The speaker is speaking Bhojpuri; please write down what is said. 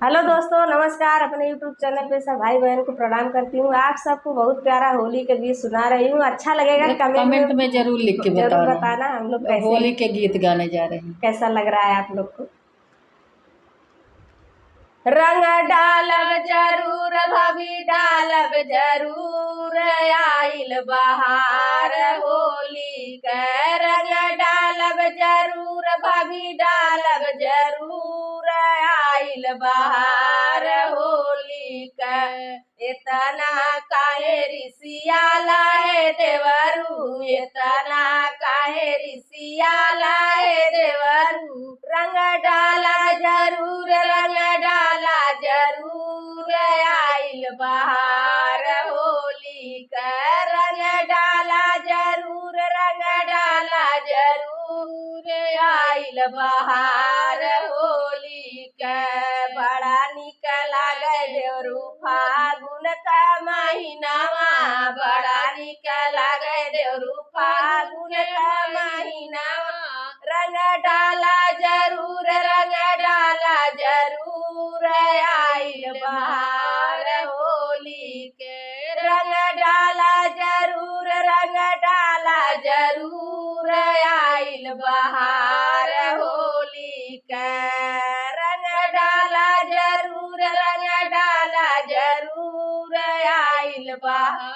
हेलो दोस्तों, नमस्कार। अपने यूट्यूब चैनल पे सब भाई बहन को प्रणाम करती हूँ। आप सबको बहुत प्यारा होली के गीत सुना रही हूँ। अच्छा लगेगा कमेंट कमेंट में में जरूर लिख के जरूर बताना। बताना हम लोग कैसे, होली के गीत गाने जा रहे हैं। कैसा लग रहा है आप लोग को। रंग डालब जरूर भाभी डालब जरूर, आइल बहार होली के। रंग डालब जरूर भाभी डालब जरूर, आइल बहार होली के। इतना काहे रिसियाला है देवरू, इतना काहे रिसियाला है देवरू। रंग डाला जरूर, रंग डाला जरूर, आइल बहार होली का। रंग डाला जरूर, रंग डाला जरूर, आइल बहार होली का। बड़ा निक लागे देवरू फागुन का महीनावा, बड़ा निक लागे देवरू फागुन का महीनावा। रंग डाला जरूर, रंग डाला जरूर, आइल बहार होली के। रंग डाला जरूर, रंग डाला जरूर, आइल बहार होली के। रंग डाला जरूर, रंग डाला जरूर, आइल बहार